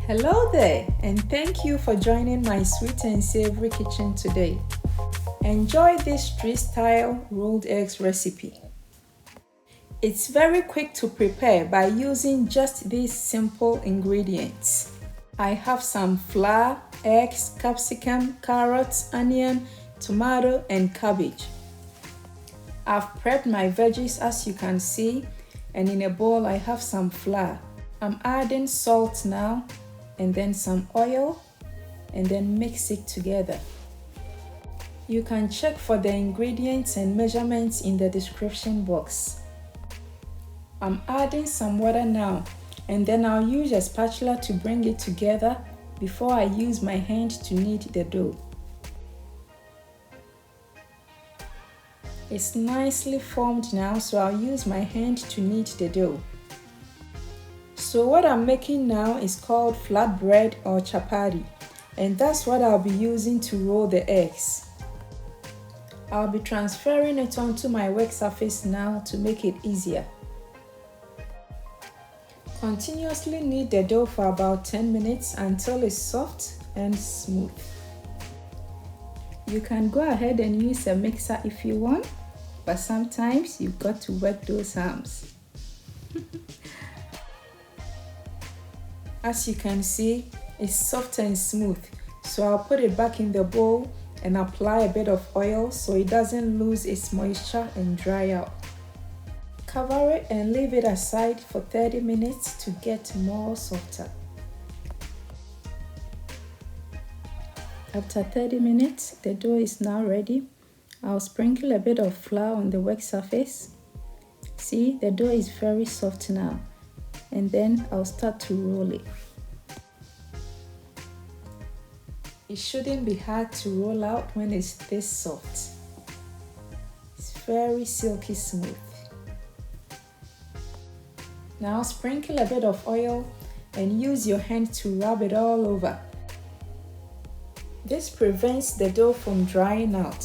Hello there, and thank you for joining my sweet and savory kitchen today. Enjoy this street-style rolled eggs recipe. It's very quick to prepare by using just these simple ingredients. I have some flour, eggs, capsicum, carrots, onion, tomato, and cabbage. I've prepped my veggies as you can see, and in a bowl I have some flour. I'm adding salt now, and then some oil, and then mix it together. You can check for the ingredients and measurements in the description box. I'm adding some water now, and then I'll use a spatula to bring it together before I use my hand to knead the dough. It's nicely formed now, so I'll use my hand to knead the dough. So what I'm making now is called flatbread or chapati, and that's what I'll be using to roll the eggs. I'll be transferring it onto my work surface now to make it easier. Continuously knead the dough for about 10 minutes until it's soft and smooth. You can go ahead and use a mixer if you want, but sometimes you've got to work those arms. As you can see, it's soft and smooth, so I'll put it back in the bowl and apply a bit of oil so it doesn't lose its moisture and dry out. Cover it and leave it aside for 30 minutes to get more softer. After 30 minutes, the dough is now ready. I'll sprinkle a bit of flour on the work surface. See, the dough is very soft now. And then I'll start to roll it. It shouldn't be hard to roll out when it's this soft. It's very silky smooth. Now sprinkle a bit of oil and use your hand to rub it all over. This prevents the dough from drying out.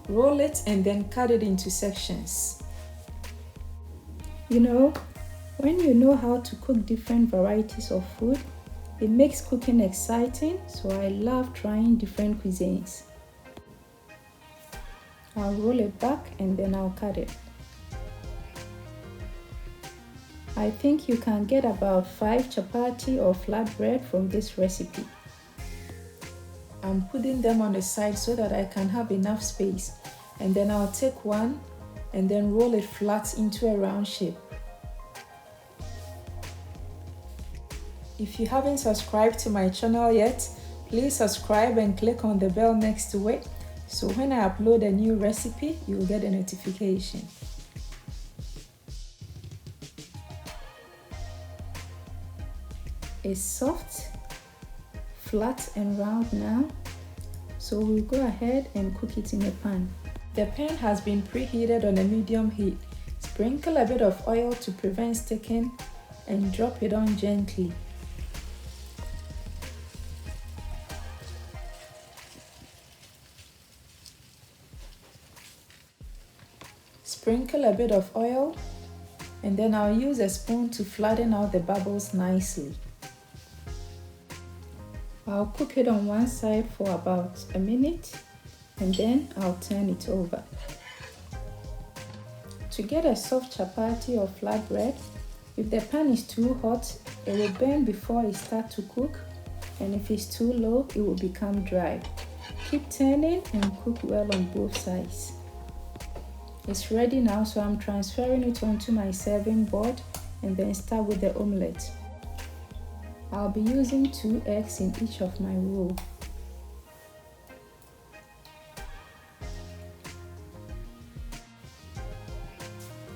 Roll it and then cut it into sections. When you know how to cook different varieties of food, it makes cooking exciting, so I love trying different cuisines. I'll roll it back and then I'll cut it. I think you can get about 5 chapati or flatbread from this recipe. I'm putting them on the side so that I can have enough space, and then I'll take one and then roll it flat into a round shape. If you haven't subscribed to my channel yet, please subscribe and click on the bell next to it, so when I upload a new recipe, you'll get a notification. It's soft, flat and round now, so we'll go ahead and cook it in a pan. The pan has been preheated on a medium heat. Sprinkle a bit of oil to prevent sticking and drop it on gently. Sprinkle a bit of oil, and then I'll use a spoon to flatten out the bubbles nicely. I'll cook it on one side for about a minute, and then I'll turn it over. To get a soft chapati or flatbread, if the pan is too hot, it will burn before it starts to cook, and if it's too low, it will become dry. Keep turning and cook well on both sides. It's ready now, so I'm transferring it onto my serving board and then start with the omelette. I'll be using 2 eggs in each of my roll.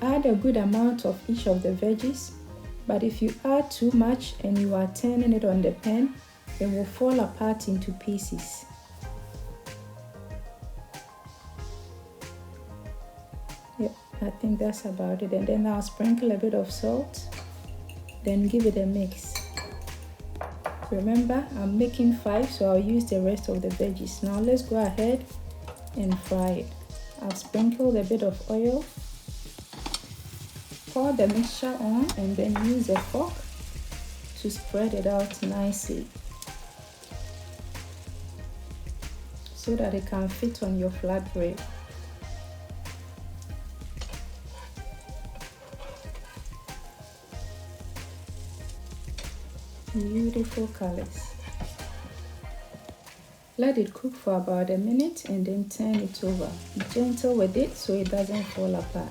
Add a good amount of each of the veggies, but if you add too much and you are turning it on the pan, it will fall apart into pieces. Yep, I think that's about it. And then I'll sprinkle a bit of salt, then give it a mix. Remember, I'm making 5, so I'll use the rest of the veggies. Now let's go ahead and fry it. I've sprinkled a bit of oil. Pour the mixture on and then use a fork to to spread it out nicely so that it can fit on your flatbread. Beautiful colors. Let it cook for about a minute and then turn it over. Be gentle with it so it doesn't fall apart.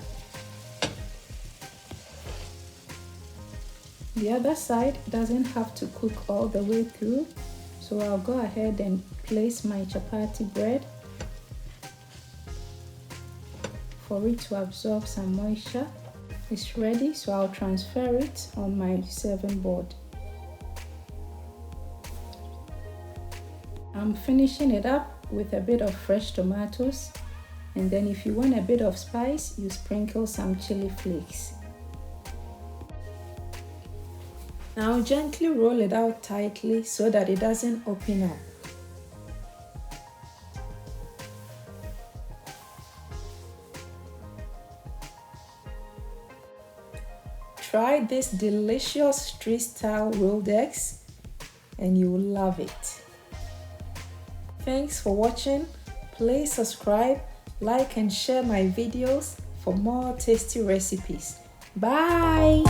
The other side doesn't have to cook all the way through, so I'll go ahead and place my chapati bread for it to absorb some moisture. It's ready, so I'll transfer it on my serving board. I'm finishing it up with a bit of fresh tomatoes, and then if you want a bit of spice, you sprinkle some chili flakes. Now gently roll it out tightly so that it doesn't open up. Try this delicious street-style rolled eggs and you will love it. Thanks for watching. Please subscribe, like and share my videos for more tasty recipes. Bye!